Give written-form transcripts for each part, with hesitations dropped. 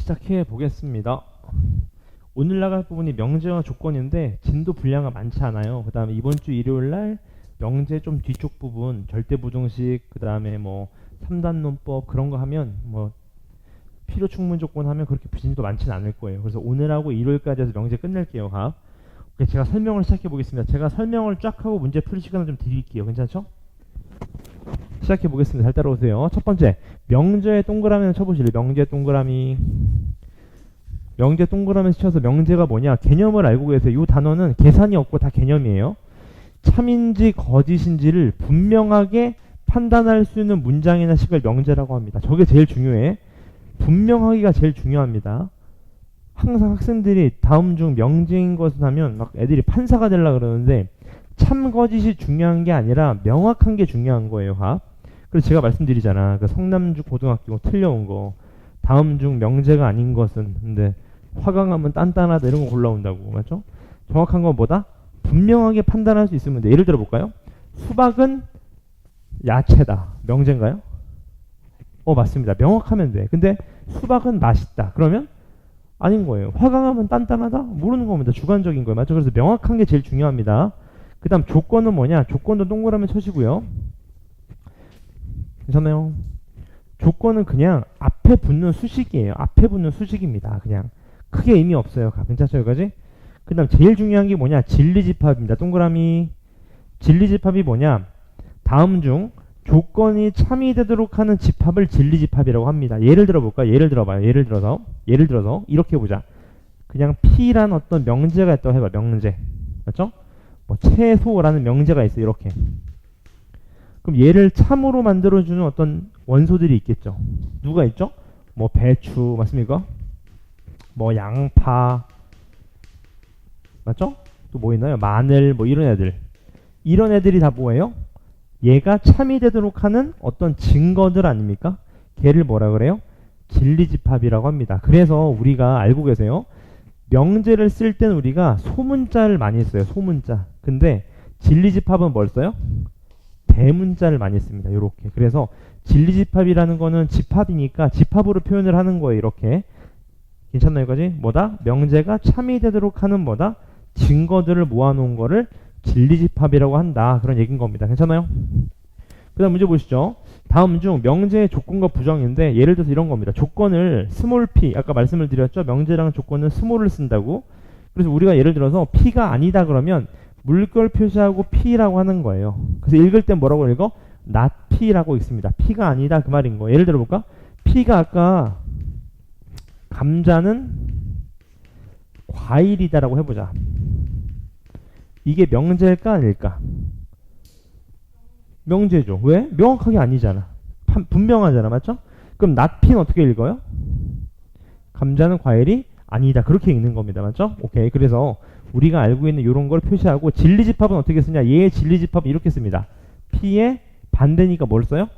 시작해 보겠습니다. 오늘 나갈 부분이 명제와 조건인데 진도 분량가 많지 않아요. 그 다음에 이번 주 일요일 날 명제 좀 뒤쪽 부분 절대부등식, 그 다음에 뭐 3단 논법 그런 거 하면 뭐 필요 충분 조건 하면 그렇게 진도 많지는 않을 거예요. 그래서 오늘하고 일요일까지 해서 명제 끝낼게요. 각. 제가 설명을 시작해 보겠습니다. 제가 설명을 쫙 하고 문제 풀 시간을 좀 드릴게요. 괜찮죠? 시작해 보겠습니다. 잘 따라오세요. 첫 번째, 명제의 동그라미를 쳐보실래요? 명제 동그라미. 명제 동그라미 쳐서 명제가 뭐냐? 개념을 알고 계세요. 이 단어는 계산이 없고 다 개념이에요. 참인지 거짓인지를 분명하게 판단할 수 있는 문장이나 식을 명제라고 합니다. 저게 제일 중요해. 분명하기가 제일 중요합니다. 항상 학생들이 다음 중 명제인 것을 하면 막 애들이 판사가 되려고 그러는데 참 거짓이 중요한 게 아니라 명확한 게 중요한 거예요. 그래서 제가 말씀드리잖아. 그 성남중 고등학교 틀려온 거. 다음 중 명제가 아닌 것은. 근데 화강하면 단단하다 이런 거 골라온다고. 맞죠? 정확한 건 뭐다? 분명하게 판단할 수 있으면 돼. 예를 들어 볼까요? 수박은 야채다. 명제인가요? 맞습니다. 명확하면 돼. 근데 수박은 맛있다. 그러면 아닌 거예요. 화강하면 단단하다? 모르는 겁니다. 주관적인 거예요. 맞죠? 그래서 명확한 게 제일 중요합니다. 그 다음 조건은 뭐냐? 조건도 동그라미 쳐시고요. 괜찮아요? 조건은 그냥 앞에 붙는 수식이에요. 앞에 붙는 수식입니다. 그냥 크게 의미 없어요. 괜찮죠? 여기까지? 그 다음 제일 중요한 게 뭐냐? 진리집합입니다. 동그라미. 진리집합이 뭐냐? 다음 중 조건이 참이되도록 하는 집합을 진리집합이라고 합니다. 예를 들어 볼까요? 예를 들어봐요. 예를 들어서 이렇게 보자. 그냥 P란 어떤 명제가 있다고 해봐. 명제. 맞죠? 뭐 채소라는 명제가 있어요. 이렇게. 그럼 얘를 참으로 만들어주는 어떤 원소들이 있겠죠. 누가 있죠? 뭐 배추 맞습니까? 뭐 양파 맞죠? 또 뭐 있나요? 마늘 뭐 이런 애들. 이런 애들이 다 뭐예요? 얘가 참이 되도록 하는 어떤 증거들 아닙니까? 걔를 뭐라 그래요? 진리집합이라고 합니다. 그래서 우리가 알고 계세요? 명제를 쓸 때는 우리가 소문자를 많이 써요. 소문자. 근데 진리집합은 뭘 써요? 대문자를 많이 씁니다. 요렇게. 그래서 진리집합이라는 거는 집합이니까 집합으로 표현을 하는 거예요. 이렇게. 괜찮나요? 여기까지? 뭐다? 명제가 참이 되도록 하는 뭐다? 증거들을 모아놓은 거를 진리집합이라고 한다. 그런 얘기인 겁니다. 괜찮아요? 그 다음 문제 보시죠. 다음 중 명제의 조건과 부정인데 예를 들어서 이런 겁니다. 조건을 스몰 p, 아까 말씀을 드렸죠. 명제랑 조건은 스몰을 쓴다고. 그래서 우리가 예를 들어서 p가 아니다 그러면 물결 표시하고 p라고 하는 거예요. 그래서 읽을 때 뭐라고 읽어? not p라고 읽습니다. p가 아니다 그 말인 거예요. 예를 들어 볼까? p가 아까 감자는 과일이다라고 해보자. 이게 명제일까 아닐까? 명제죠. 왜? 명확하게 아니잖아. 분명하잖아. 맞죠? 그럼 not p는 어떻게 읽어요? 감자는 과일이 아니다. 그렇게 읽는 겁니다. 맞죠? 오케이. 그래서 우리가 알고 있는 이런 걸 표시하고 진리집합은 어떻게 쓰냐? 얘의 진리집합은 이렇게 씁니다. p의 반대니까 뭘 써요?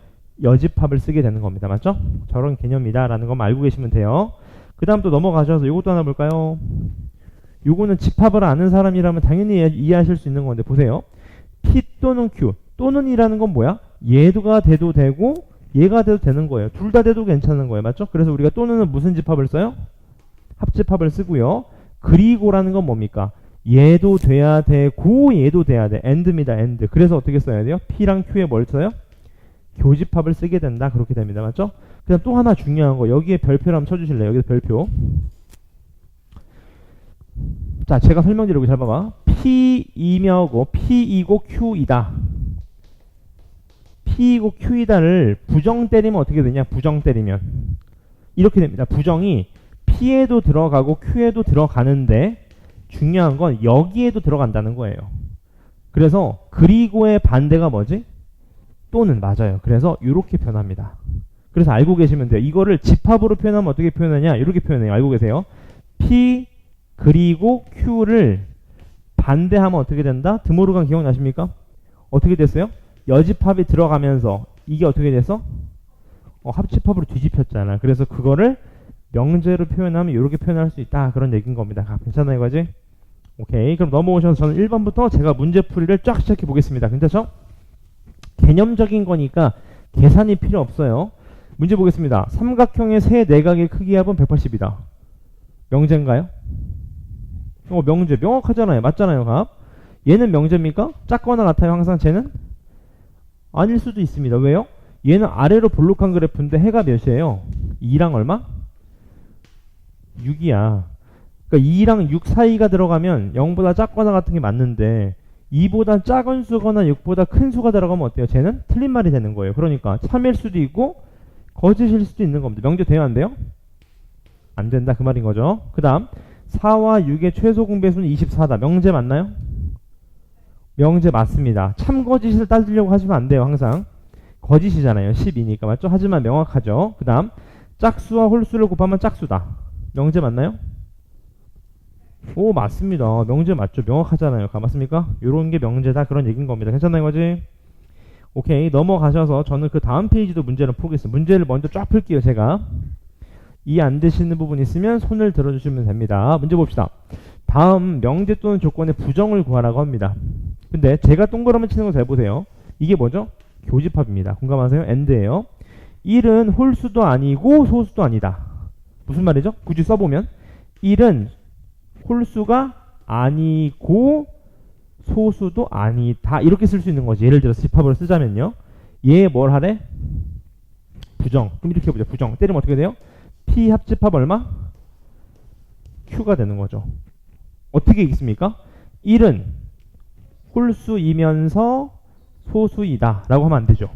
여집합을 쓰게 되는 겁니다. 맞죠? 저런 개념이다 라는 것만 알고 계시면 돼요. 그 다음 또 넘어가셔서 이것도 하나 볼까요? 요거는 집합을 아는 사람이라면 당연히 이해하실 수 있는 건데 보세요. p 또는 q. 또는 이라는 건 뭐야? 얘가 돼도 되고 얘가 돼도 되는 거예요. 둘 다 돼도 괜찮은 거예요. 맞죠? 그래서 우리가 또는은 무슨 집합을 써요? 합집합을 쓰고요. 그리고라는 건 뭡니까? 얘도 돼야 되고 얘도 돼야 돼. and입니다. and. 그래서 어떻게 써야 돼요? p랑 q에 뭘 써요? 교집합을 쓰게 된다. 그렇게 됩니다. 맞죠? 그 다음 또 하나 중요한 거. 여기에 별표를 한번 쳐주실래요? 여기서 별표. 자, 제가 설명드리고 잘 봐봐. P이며고 P이고 Q이다. P이고 Q이다를 부정 때리면 어떻게 되냐? 부정 때리면 이렇게 됩니다. 부정이 P에도 들어가고 Q에도 들어가는데 중요한 건 여기에도 들어간다는 거예요. 그래서 그리고의 반대가 뭐지? 또는. 맞아요. 그래서 이렇게 표현합니다. 그래서 알고 계시면 돼요. 이거를 집합으로 표현하면 어떻게 표현하냐? 이렇게 표현해요. 알고 계세요? P 그리고 Q를 반대하면 어떻게 된다? 드모르간 기억나십니까? 어떻게 됐어요? 여집합이 들어가면서 이게 어떻게 됐어? 합집합으로 뒤집혔잖아. 그래서 그거를 명제로 표현하면 이렇게 표현할 수 있다. 그런 얘기인 겁니다. 괜찮아요, 이거지? 오케이. 그럼 넘어오셔서 저는 1번부터 제가 문제풀이를 쫙 시작해 보겠습니다. 괜찮죠? 개념적인 거니까 계산이 필요 없어요. 문제 보겠습니다. 삼각형의 세 내각의 크기 합은 180이다. 명제인가요? 명제. 명확하잖아요. 맞잖아요, 값. 얘는 명제입니까? 작거나 같아요, 항상 쟤는? 아닐 수도 있습니다. 왜요? 얘는 아래로 볼록한 그래프인데 해가 몇이에요? 2랑 얼마? 6이야. 그러니까 2랑 6 사이가 들어가면 0보다 작거나 같은 게 맞는데 2보다 작은 수거나 6보다 큰 수가 들어가면 어때요? 쟤는 틀린 말이 되는 거예요. 그러니까 참일 수도 있고 거짓일 수도 있는 겁니다. 명제 돼요, 안 돼요? 안 된다, 그 말인 거죠. 그 다음 4와 6의 최소 공배수는 24다. 명제 맞나요? 명제 맞습니다. 참거짓을 따지려고 하시면 안 돼요. 항상 거짓이잖아요. 12니까 맞죠? 하지만 명확하죠. 그 다음 짝수와 홀수를 곱하면 짝수다. 명제 맞나요? 오, 맞습니다. 명제 맞죠? 명확하잖아요. 맞습니까? 요런 게 명제다, 그런 얘기인 겁니다. 괜찮나요, 거지? 오케이, 넘어가셔서 저는 그 다음 페이지도 문제를 풀겠습니다. 문제를 먼저 쫙 풀게요. 제가 이해 안 되시는 부분 있으면 손을 들어주시면 됩니다. 문제 봅시다. 다음 명제 또는 조건의 부정을 구하라고 합니다. 근데 제가 동그라미 치는 거 잘 보세요. 이게 뭐죠? 교집합입니다. 공감하세요? AND예요. 1은 홀수도 아니고 소수도 아니다. 무슨 말이죠? 굳이 써보면 1은 홀수가 아니고 소수도 아니다, 이렇게 쓸 수 있는 거지. 예를 들어서 집합으로 쓰자면요, 얘 뭘 하래? 부정. 그럼 이렇게 해보자. 부정 때리면 어떻게 돼요? P 합집합 얼마? Q가 되는 거죠. 어떻게 읽습니까? 1은 홀수이면서 소수이다 라고 하면 안 되죠.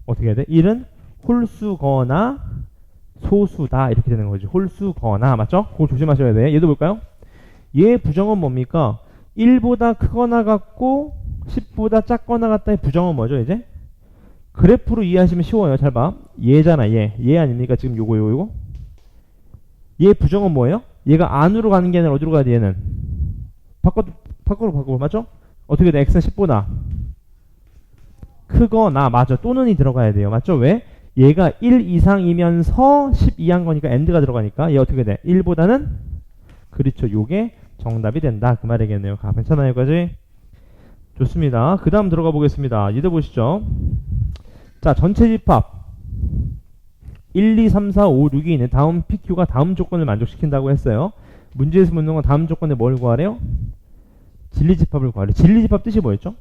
어떻게 해야 돼? 1은 홀수거나 소수다, 이렇게 되는 거죠. 홀수거나. 맞죠? 그거 조심하셔야 돼. 얘도 볼까요? 얘 부정은 뭡니까? 1보다 크거나 같고 10보다 작거나 같다의 부정은 뭐죠? 이제 그래프로 이해하시면 쉬워요. 잘 봐. 얘잖아. 얘 아닙니까? 지금 요거 얘 부정은 뭐예요? 얘가 안으로 가는 게 아니라 어디로 가야 돼? 얘는 밖으로 맞죠? 어떻게 돼? x는 10보다 크거나. 맞아. 또는이 들어가야 돼요. 맞죠? 왜? 얘가 1 이상이면서 10 이하인 거니까 AND가 들어가니까 얘 어떻게 돼? 1보다는, 그렇죠, 요게 정답이 된다, 그 말이겠네요. 괜찮아요, 여기까지? 좋습니다. 그 다음 들어가 보겠습니다. 이들 보시죠. 자, 전체 집합 1, 2, 3, 4, 5, 6이 있는 다음 PQ가 다음 조건을 만족시킨다고 했어요. 문제에서 묻는 건 다음 조건에 뭘 구하래요? 진리집합을 구하래요. 진리집합 뜻이 뭐였죠?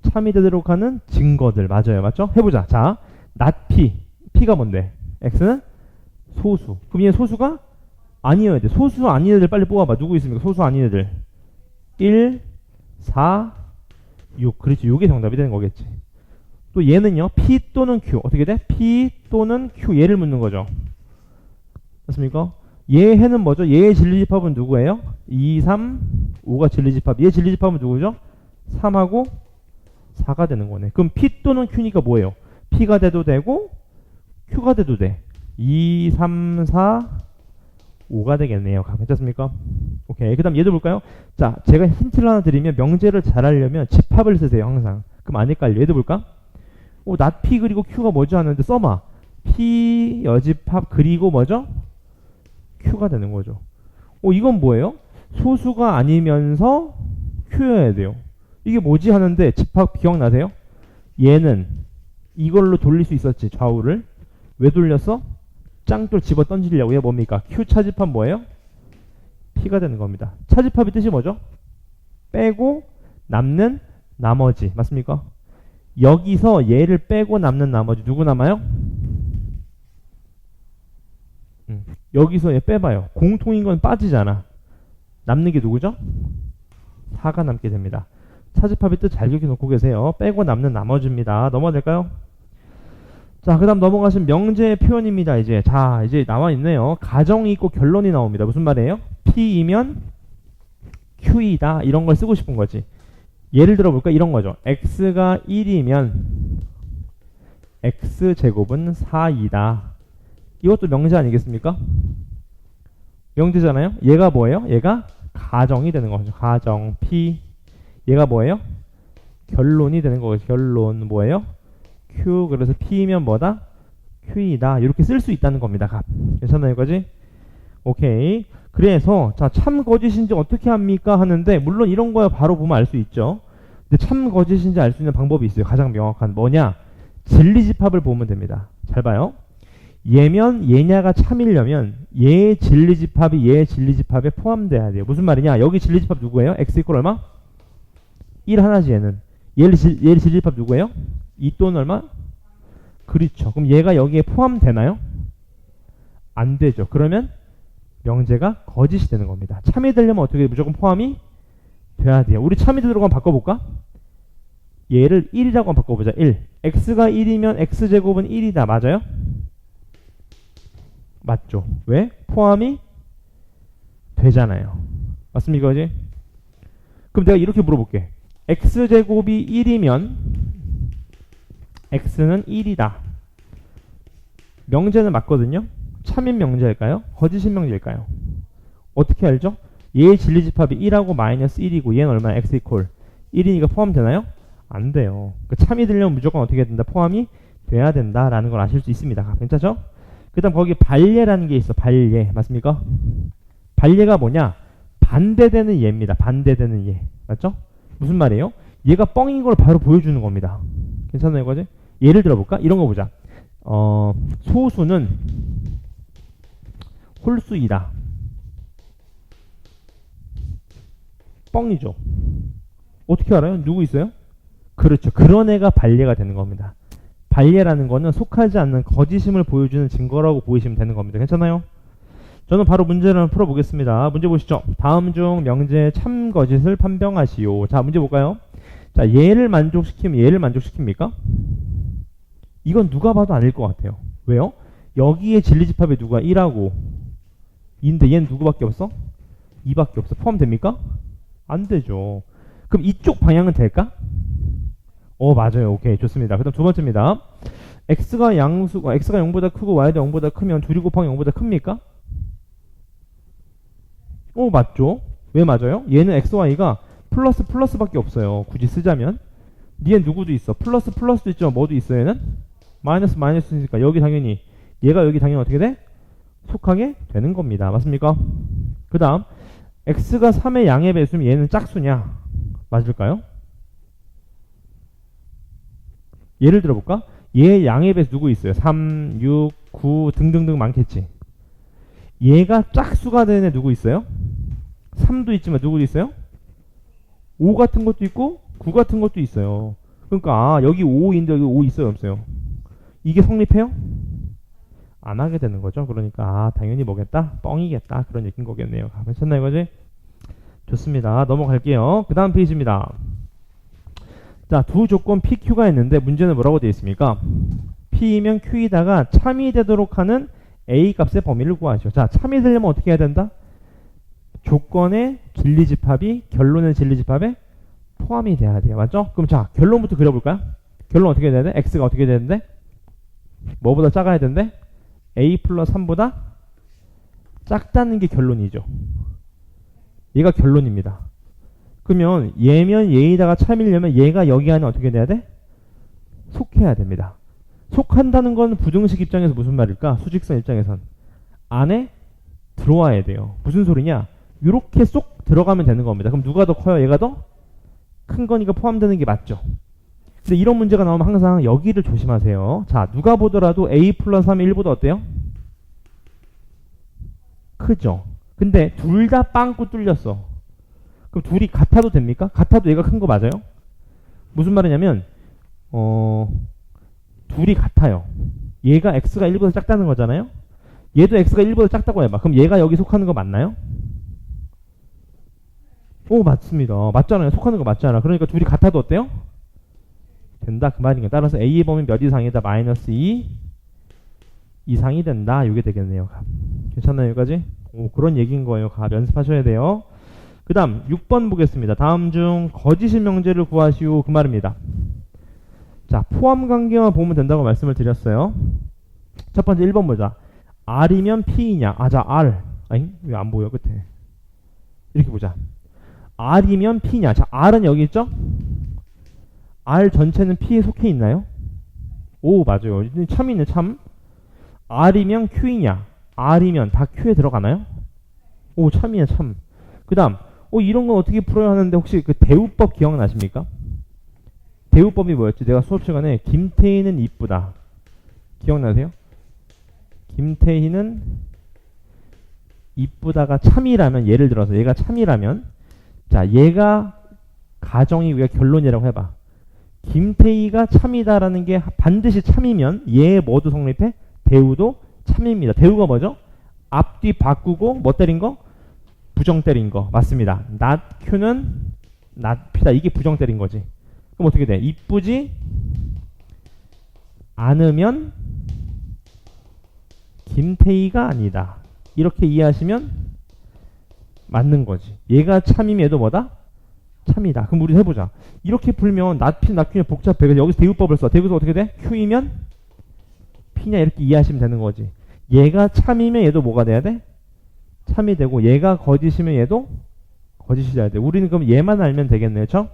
참이 되도록 하는 증거들. 맞아요. 맞죠? 해보자. 자, not P. P가 뭔데? X는 소수. 그럼 얘 소수가 아니어야 돼. 소수 아닌 애들 빨리 뽑아봐. 누구 있습니까? 소수 아닌 애들. 1, 4, 6. 그렇지. 요게 정답이 되는 거겠지. 또 얘는요. P 또는 Q. 어떻게 돼? P 또는 Q. 얘를 묻는 거죠. 맞습니까? 얘 해는 뭐죠? 얘의 진리집합은 누구예요? 2, 3, 5가 진리집합. 얘 진리집합은 누구죠? 3하고 4가 되는 거네. 그럼 P 또는 Q니까 뭐예요? P가 돼도 되고 Q가 돼도 돼. 2, 3, 4, 5가 되겠네요. 괜찮습니까? 오케이. 그 다음 얘도 볼까요? 자, 제가 힌트를 하나 드리면 명제를 잘 하려면 집합을 쓰세요. 항상. 그럼 안 헷갈려. 얘도 볼까? not P 그리고 Q가 뭐죠? 하는데 써마. P 여집합 그리고 뭐죠? Q가 되는 거죠. 이건 뭐예요? 소수가 아니면서 Q여야 돼요. 이게 뭐지 하는데 집합 기억나세요? 얘는 이걸로 돌릴 수 있었지, 좌우를. 왜 돌렸어? 짱돌 집어 던지려고. 얘 뭡니까? Q 차집합 뭐예요? P가 되는 겁니다. 차집합의 뜻이 뭐죠? 빼고 남는 나머지. 맞습니까? 여기서 얘를 빼고 남는 나머지 누구 남아요? 여기서 얘 빼봐요. 공통인 건 빠지잖아. 남는 게 누구죠? 4가 남게 됩니다. 차집합의 뜻 잘 기억해 놓고 계세요. 빼고 남는 나머지입니다. 넘어가 될까요? 자, 그 다음 넘어가신 명제의 표현입니다. 이제 나와 있네요. 가정이 있고 결론이 나옵니다. 무슨 말이에요? P이면 Q이다, 이런 걸 쓰고 싶은 거지. 예를 들어 볼까? 이런 거죠. X가 1이면 X제곱은 4이다. 이것도 명제 아니겠습니까? 명제잖아요. 얘가 뭐예요? 얘가 가정이 되는 거죠. 가정 P. 얘가 뭐예요? 결론이 되는 거죠. 결론 뭐예요? Q. 그래서 P면 뭐다? Q이다. 이렇게 쓸 수 있다는 겁니다. 괜찮나요, 여기까지? 오케이. 그래서 자, 참 거짓인지 어떻게 합니까? 하는데 물론 이런 거야 바로 보면 알 수 있죠. 근데 참 거짓인지 알 수 있는 방법이 있어요. 가장 명확한 뭐냐? 진리집합을 보면 됩니다. 잘 봐요. 얘면 얘냐가 참이려면 얘의 진리집합이 얘의 진리집합에 포함돼야 돼요. 무슨 말이냐? 여기 진리집합 누구예요? x 이퀄 얼마? 1 하나지 얘는. 얘를 진리집합 누구예요? 2 또는 얼마? 그렇죠. 그럼 얘가 여기에 포함되나요? 안 되죠. 그러면 명제가 거짓이 되는 겁니다. 참이 되려면 어떻게 무조건 포함이 돼야 돼요. 우리 참이 되도록 한번 바꿔볼까? 얘를 1이라고 한번 바꿔보자. 1. x가 1이면 x제곱은 1이다. 맞아요? 맞죠. 왜? 포함이 되잖아요. 맞습니까? 그지? 그럼 내가 이렇게 물어볼게. x제곱이 1이면 x는 1이다. 명제는 맞거든요. 참인 명제일까요? 거짓인 명제일까요? 어떻게 알죠? 얘의 진리집합이 1하고 마이너스 1이고 얘는 얼마나? x 이퀄 1이니까 포함되나요? 안 돼요. 참이 되려면 무조건 어떻게 해야 된다? 포함이 돼야 된다라는 걸 아실 수 있습니다. 괜찮죠? 그 다음 거기 반례라는 게 있어. 반례. 맞습니까? 반례가 뭐냐? 반대되는 예입니다. 반대되는 예. 맞죠? 무슨 말이에요? 얘가 뻥인 걸 바로 보여주는 겁니다. 괜찮아요, 이거지? 예를 들어볼까? 이런 거 보자. 소수는 홀수이다. 뻥이죠. 어떻게 알아요? 누구 있어요? 그렇죠. 그런 애가 반례가 되는 겁니다. 반례라는 거는 속하지 않는 거짓임을 보여주는 증거라고 보이시면 되는 겁니다. 괜찮아요? 저는 바로 문제를 풀어보겠습니다. 문제 보시죠. 다음 중 명제의 참 거짓을 판명하시오. 자, 문제 볼까요? 자, 얘를 만족시키면 얘를 만족시킵니까? 이건 누가 봐도 아닐 것 같아요. 왜요? 여기에 진리집합이 누가 1하고 2인데 얘는 누구밖에 없어? 2밖에 없어. 포함됩니까? 안 되죠. 그럼 이쪽 방향은 될까? 맞아요. 오케이. 좋습니다. 그 다음 두 번째입니다. x가 0보다 크고 y도 0보다 크면 둘이 곱하기 0보다 큽니까? 맞죠. 왜 맞아요? 얘는 x, y가 플러스밖에 없어요. 굳이 쓰자면. 얘는 누구도 있어? 플러스도 있죠. 뭐도 있어 얘는? 마이너스니까 여기 당연히 얘가 여기 당연히 어떻게 돼? 속하게 되는 겁니다. 맞습니까? 그 다음 x가 3의 양의 배수면 얘는 짝수냐? 맞을까요? 예를 들어볼까? 얘의 양의 배수 누구 있어요? 3, 6, 9 등등등 많겠지. 얘가 짝수가 되는 애 누구 있어요? 3도 있지만 누구도 있어요? 5 같은 것도 있고 9 같은 것도 있어요. 그러니까 여기 5인데 여기 5 있어요? 없어요? 이게 성립해요? 안 하게 되는 거죠. 그러니까 당연히 뭐겠다? 뻥이겠다. 그런 얘기인 거겠네요. 괜찮나요, 이거지? 좋습니다. 넘어갈게요. 그 다음 페이지입니다. 자, 두 조건 PQ가 있는데 문제는 뭐라고 되어 있습니까? P이면 Q이다가 참이 되도록 하는 A 값의 범위를 구하시오. 자, 참이 되려면 어떻게 해야 된다? 조건의 진리집합이 결론의 진리집합에 포함이 돼야 돼요. 맞죠? 그럼 자, 결론부터 그려볼까요? 결론 어떻게 돼야 돼? X가 어떻게 되는데? 뭐보다 작아야 되는데? A 플러스 3보다 작다는 게 결론이죠. 얘가 결론입니다. 그러면 얘면 얘이다가 참이려면 얘가 여기 안에 어떻게 돼야 돼? 속해야 됩니다. 속한다는 건 부등식 입장에서 무슨 말일까? 수직선 입장에선 안에 들어와야 돼요. 무슨 소리냐? 이렇게 쏙 들어가면 되는 겁니다. 그럼 누가 더 커요? 얘가 더 큰 거니까 포함되는 게 맞죠. 근데 이런 문제가 나오면 항상 여기를 조심하세요. 자, 누가 보더라도 A 플러스 3이 1보다 어때요? 크죠. 근데 둘 다 빵꾸 뚫렸어. 그럼 둘이 같아도 됩니까? 같아도 얘가 큰 거 맞아요? 무슨 말이냐면 둘이 같아요. 얘가 x가 1보다 작다는 거잖아요? 얘도 x가 1보다 작다고 해봐. 그럼 얘가 여기 속하는 거 맞나요? 맞습니다. 맞잖아요. 속하는 거 맞잖아. 그러니까 둘이 같아도 어때요? 된다. 그 말인 거예요. 따라서 A의 범위 몇 이상이다? 마이너스 2 이상이 된다. 이게 되겠네요. 괜찮나요? 여기까지? 그런 얘기인 거예요. 연습하셔야 돼요. 그 다음 6번 보겠습니다. 다음 중 거짓인 명제를 구하시오. 그 말입니다. 자, 포함 관계만 보면 된다고 말씀을 드렸어요. 첫 번째 1번 보자. R이면 P이냐? 자, R. 아니, 왜 안 보여, 끝에. 이렇게 보자. R이면 P냐? 자, R은 여기 있죠? R 전체는 P에 속해 있나요? 맞아요. 참이 있네, 참. R이면 Q이냐? R이면 다 Q에 들어가나요? 참이야, 참. 그 다음, 이런 건 어떻게 풀어야 하는데 혹시 그 대우법 기억나십니까? 대우법이 뭐였지? 내가 수업 시간에 김태희는 이쁘다. 기억나세요? 김태희는 이쁘다가 참이라면, 예를 들어서 얘가 참이라면, 자, 얘가 가정이 우리가 결론이라고 해봐. 김태희가 참이다라는 게 반드시 참이면 얘 뭐도 성립해? 대우도 참입니다. 대우가 뭐죠? 앞뒤 바꾸고 뭐 때린 거? 부정 때린 거. 맞습니다. not Q는 not P다. 이게 부정 때린 거지. 그럼 어떻게 돼? 이쁘지 않으면 김태희가 아니다. 이렇게 이해하시면 맞는 거지. 얘가 참이면 얘도 뭐다? 참이다. 그럼 우리 해보자. 이렇게 풀면 not P, not Q는 복잡해. 그래서 여기서 대우법을 써. 대우에서 어떻게 돼? Q이면 P냐 이렇게 이해하시면 되는 거지. 얘가 참이면 얘도 뭐가 돼야 돼? 참이 되고, 얘가 거짓이면 얘도 거짓이 돼야 돼. 우리는 그럼 얘만 알면 되겠네요. 그렇죠?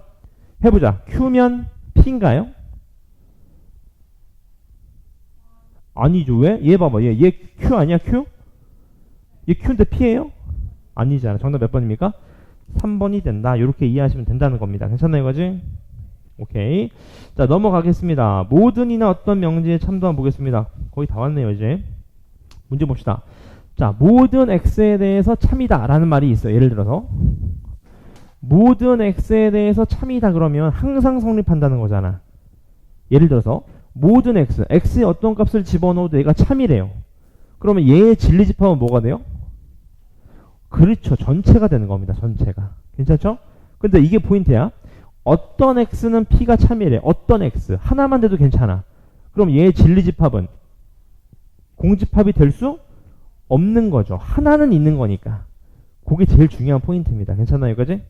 해보자. Q면 P인가요? 아니죠. 왜? 얘 봐봐. 얘 Q 아니야? Q? 얘 Q인데 P예요? 아니잖아. 정답 몇 번입니까? 3번이 된다. 이렇게 이해하시면 된다는 겁니다. 괜찮나요, 이거지? 오케이. 자, 넘어가겠습니다. 모든이나 어떤 명제에 참도 한번 보겠습니다. 거의 다 왔네요, 이제. 문제 봅시다. 자, 모든 x에 대해서 참이다 라는 말이 있어요. 예를 들어서 모든 x에 대해서 참이다 그러면 항상 성립한다는 거잖아. 예를 들어서 모든 x에 어떤 값을 집어넣어도 얘가 참이래요. 그러면 얘의 진리집합은 뭐가 돼요? 그렇죠. 전체가 되는 겁니다. 전체가. 괜찮죠? 근데 이게 포인트야. 어떤 x는 p가 참이래. 어떤 x. 하나만 돼도 괜찮아. 그럼 얘의 진리집합은 공집합이 될 수 없는 거죠. 하나는 있는 거니까. 그게 제일 중요한 포인트입니다. 괜찮나요, 여기까지?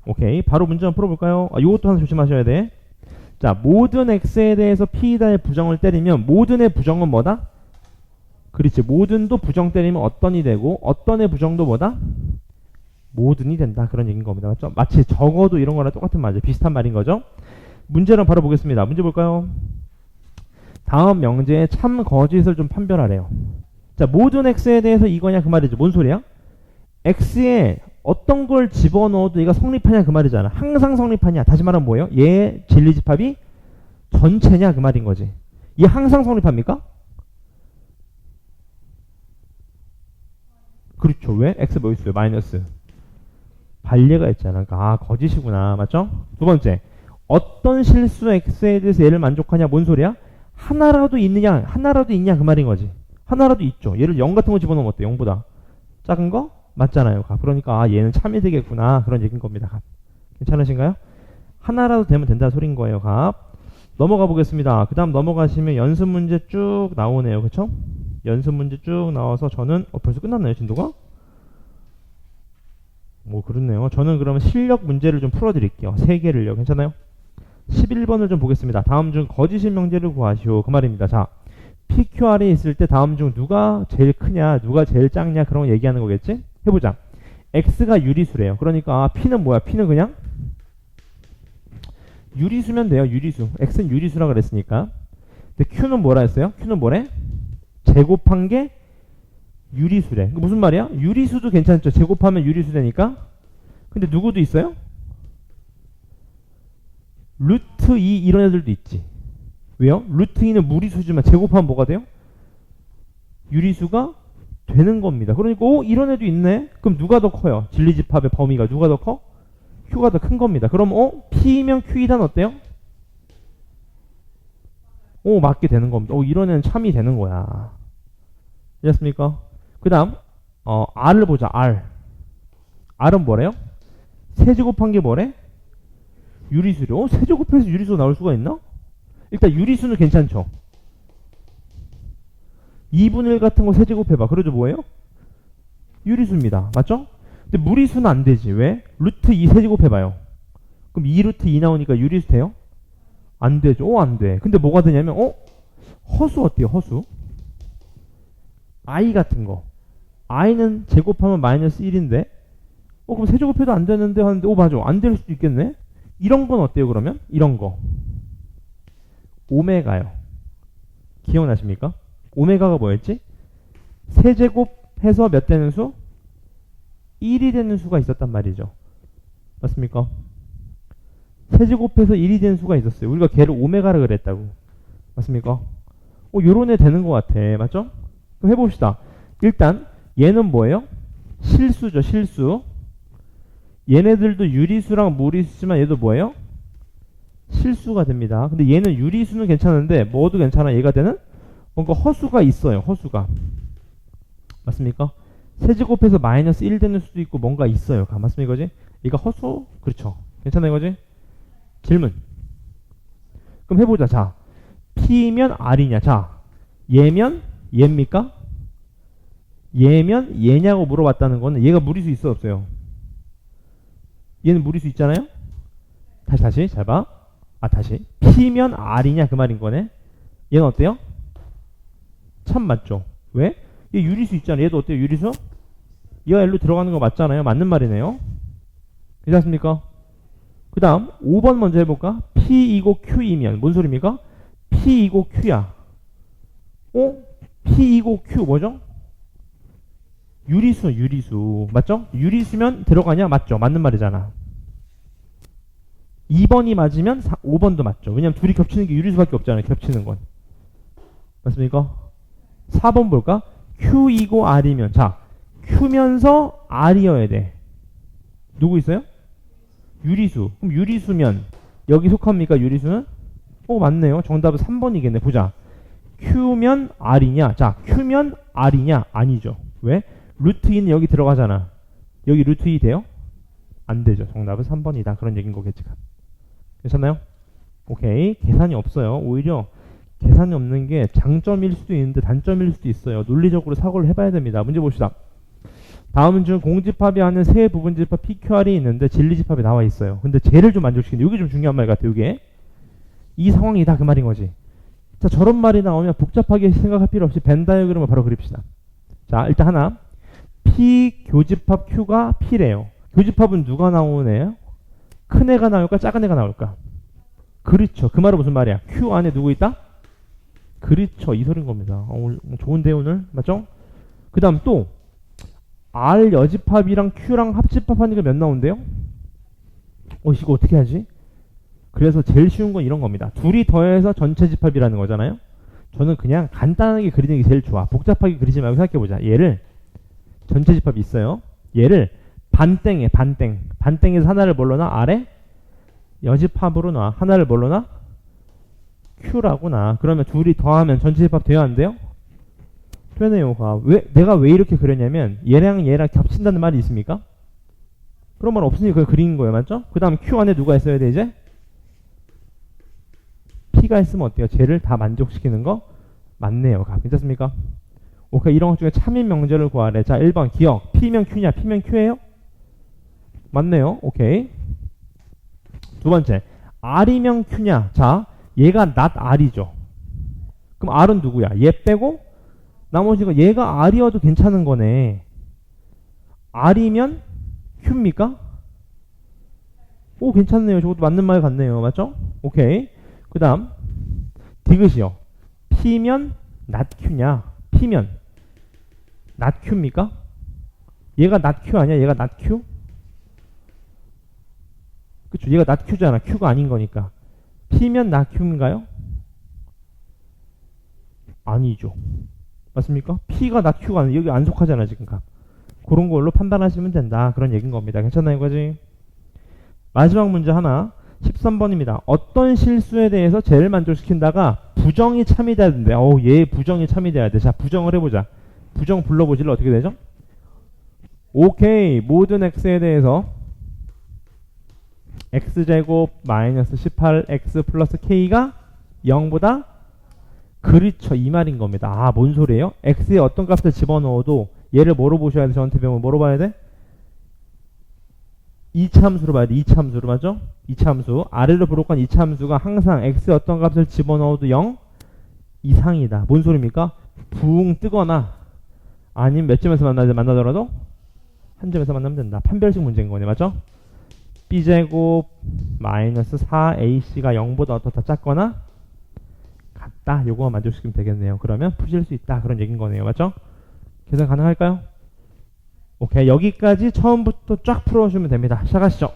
오케이. 바로 문제 한번 풀어볼까요? 이것도 하나 조심하셔야 돼. 자, 모든 x에 대해서 p다의 부정을 때리면 모든의 부정은 뭐다? 그렇지. 모든도 부정 때리면 어떤이 되고 어떤의 부정도 뭐다? 모든이 된다. 그런 얘기인 겁니다. 맞죠? 마치 적어도 이런 거랑 똑같은 말이죠. 비슷한 말인 거죠. 문제를 바로 보겠습니다. 문제 볼까요? 다음 명제의 참 거짓을 좀 판별하래요. 자, 모든 x에 대해서 이거냐 그 말이죠. 뭔 소리야? x에 어떤 걸 집어넣어도 얘가 성립하냐 그 말이잖아. 항상 성립하냐. 다시 말하면 뭐예요? 얘의 진리집합이 전체냐 그 말인 거지. 얘 항상 성립합니까? 그렇죠. 왜? x 뭐 있어요? 마이너스. 반례가 있잖아. 그러니까 거짓이구나. 맞죠? 두 번째. 어떤 실수 x에 대해서 얘를 만족하냐. 뭔 소리야? 하나라도 있느냐. 하나라도 있냐 그 말인 거지. 하나라도 있죠. 얘를 0 같은 거 집어넣으면 어때? 0보다 작은 거? 맞잖아요. 그러니까 얘는 참이 되겠구나. 그런 얘기인 겁니다. 괜찮으신가요? 하나라도 되면 된다는 소린 거예요. 넘어가 보겠습니다. 그 다음 넘어가시면 연습 문제 쭉 나오네요. 그쵸? 연습 문제 쭉 나와서 저는 벌써 끝났나요? 진도가? 뭐 그렇네요. 저는 그러면 실력 문제를 좀 풀어드릴게요. 3개를요. 괜찮아요? 11번을 좀 보겠습니다. 다음 중 거짓인 명제를 구하시오. 그 말입니다. 자, PQR에 있을 때 다음 중 누가 제일 크냐, 누가 제일 작냐 그런 거 얘기하는 거겠지? 해보자. X가 유리수래요. 그러니까 P는 뭐야? P는 그냥 유리수면 돼요. 유리수. X는 유리수라 그랬으니까. 근데 Q는 뭐라 했어요? Q는 뭐래? 제곱한 게 유리수래. 무슨 말이야? 유리수도 괜찮죠. 제곱하면 유리수 되니까. 근데 누구도 있어요? 루트 2 이런 애들도 있지. 왜요? 루트 2는 무리수지만 제곱하면 뭐가 돼요? 유리수가 되는 겁니다. 그러니까 이런 애도 있네? 그럼 누가 더 커요? 진리집합의 범위가 누가 더 커? Q가 더 큰 겁니다. 그럼 P면 Q이단 어때요? 맞게 되는 겁니다. 이런 애는 참이 되는 거야. 이해했습니까? 그 다음 R을 보자. R은 뭐래요? 세제곱한 게 뭐래? 유리수래. 세제곱해서 유리수가 나올 수가 있나? 일단 유리수는 괜찮죠. 2분의 1 같은 거 세제곱해봐. 그래도 뭐예요? 유리수입니다. 맞죠? 근데 무리수는 안 되지. 왜? 루트 2 세제곱해봐요. 그럼 2루트 2 나오니까 유리수 돼요? 안 되죠. 안 돼. 근데 뭐가 되냐면 허수 어때요? 허수? I 같은 거. I는 제곱하면 마이너스 1인데 그럼 세제곱해도 안 되는데 하는데 맞아. 안 될 수도 있겠네? 이런 건 어때요 그러면? 이런 거. 오메가요. 기억나십니까? 오메가가 뭐였지? 세제곱해서 몇 되는 수? 1이 되는 수가 있었단 말이죠. 맞습니까? 세제곱해서 1이 된 수가 있었어요. 우리가 걔를 오메가라 그랬다고. 맞습니까? 요런 애 되는 것 같아. 맞죠? 그럼 해봅시다. 일단 얘는 뭐예요? 실수죠. 실수. 얘네들도 유리수랑 무리수지만 얘도 뭐예요? 실수가 됩니다. 근데 얘는 유리수는 괜찮은데 뭐도 괜찮아. 얘가 되는 뭔가 허수가 있어요. 허수가. 맞습니까? 세제곱해서 마이너스 1 되는 수도 있고 뭔가 있어요. 맞습니까? 이거지? 얘가 허수? 그렇죠. 괜찮아 이거지? 질문. 그럼 해보자. 자, P면 R이냐? 자, 얘면 얘입니까? 얘면 얘냐고 물어봤다는 거는 얘가 무리수 있어 없어요? 얘는 무리수 있잖아요? 다시 잘 봐. 다시 P면 R이냐 그 말인 거네. 얘는 어때요? 참 맞죠? 왜? 얘 유리수 있잖아요. 얘도 어때요? 유리수? 얘가 L로 들어가는 거 맞잖아요. 맞는 말이네요. 괜찮습니까? 그 다음 5번 먼저 해볼까? P 이고 Q이면 뭔 소리입니까? P 이고 Q야. P 이고 Q 뭐죠? 유리수 맞죠? 유리수면 들어가냐? 맞죠? 맞는 말이잖아. 2번이 맞으면 5번도 맞죠. 왜냐면 둘이 겹치는 게 유리수밖에 없잖아요. 겹치는 건. 맞습니까? 4번 볼까? Q이고 R이면 자, Q면서 R이어야 돼. 누구 있어요? 유리수. 그럼 유리수면 여기 속합니까? 유리수는? 맞네요. 정답은 3번이겠네. 보자. Q면 R이냐? 자, Q면 R이냐? 아니죠. 왜? 루트 2는 여기 들어가잖아. 여기 루트 2 돼요? 안 되죠. 정답은 3번이다. 그런 얘기인 거겠지. 괜찮나요? 오케이. 계산이 없어요. 오히려 계산이 없는 게 장점일 수도 있는데 단점일 수도 있어요. 논리적으로 사고를 해봐야 됩니다. 문제 봅시다. 다음은 중 공집합이 하는 세 부분집합 PQR이 있는데 진리집합이 나와 있어요. 근데 쟤를 좀 만족시키는데 이게 좀 중요한 말 같아요. 이게 이 상황이다 그 말인 거지. 자, 저런 말이 나오면 복잡하게 생각할 필요 없이 벤 다이어그램을 바로 그립시다. 자, 일단 하나 P 교집합 Q가 P래요. 교집합은 누가 나오네요? 큰 애가 나올까? 작은 애가 나올까? 그렇죠. 그 말은 무슨 말이야? Q 안에 누구 있다? 그렇죠. 이 소리인 겁니다. 좋은데 오늘? 맞죠? 그 다음 또 R 여집합이랑 Q랑 합집합 하니까 몇 나온대요? 이거 어떻게 하지? 그래서 제일 쉬운 건 이런 겁니다. 둘이 더해서 전체 집합이라는 거잖아요. 저는 그냥 간단하게 그리는 게 제일 좋아. 복잡하게 그리지 말고 생각해보자. 얘를 전체 집합이 있어요. 얘를 반땡에 반땡에서 하나를 뭘로 놔? R에 여집합으로 놔. 하나를 뭘로 놔? Q라고 놔. 그러면 둘이 더하면 전체 집합 돼야 안 돼요? 되네요. 내가 왜 이렇게 그렸냐면 얘랑 겹친다는 말이 있습니까? 그런 말 없으니 그걸 그린 거예요. 맞죠? 그 다음 Q 안에 누가 있어야 돼 이제? P가 있으면 어때요? 쟤를 다 만족시키는 거 맞네요. 괜찮습니까? 오케이. 이런 것 중에 참인 명제를 구하래. 자, 1번 기억. P면 Q냐? P면 Q예요? 맞네요. 오케이. 두 번째 R이면 Q냐? 자, 얘가 not R이죠. 그럼 R은 누구야? 얘 빼고 나머지가 얘가 R이어도 괜찮은 거네. R이면 Q입니까? 괜찮네요. 저것도 맞는 말 같네요. 맞죠? 오케이. 그 다음 디귿이요. P면 not Q냐? P면 not Q입니까? 얘가 not Q 아니야? 얘가 not Q? 그쵸? 얘가 not Q잖아. Q가 아닌 거니까. P면 not Q인가요? 아니죠. 맞습니까? P가 not Q가 아니야. 여기 안 속하잖아 지금. 그런 걸로 판단하시면 된다. 그런 얘기인 겁니다. 괜찮나요? 이거지? 마지막 문제 하나 13번입니다. 어떤 실수에 대해서 제일 만족시킨다가 부정이 참이 돼야 된대. 얘 부정이 참이 돼야 돼. 자, 부정을 해보자. 부정 불러보실래 어떻게 되죠? 오케이. 모든 x에 대해서 x제곱 마이너스 18x 플러스 k가 0보다 그렇죠. 이 말인 겁니다. 뭔 소리예요? x에 어떤 값을 집어넣어도 얘를 뭐로 보셔야 돼? 저한테 배우면 뭐로 봐야 돼? 이차함수로 봐야 돼. 이차함수로. 맞죠? 이차함수. 아래로 부록한 이차함수가 항상 x에 어떤 값을 집어넣어도 0 이상이다. 뭔 소리입니까? 붕 뜨거나 아니면 몇 점에서 만나더라도 한 점에서 만나면 된다. 판별식 문제인 거네. 맞죠? b제곱 마이너스 4ac가 0보다 어떻다 작거나 같다. 요거만 만족시키면 되겠네요. 그러면 푸실 수 있다. 그런 얘기인 거네요. 맞죠? 계산 가능할까요? 오케이. 여기까지 처음부터 쫙 풀어주면 됩니다. 시작하시죠.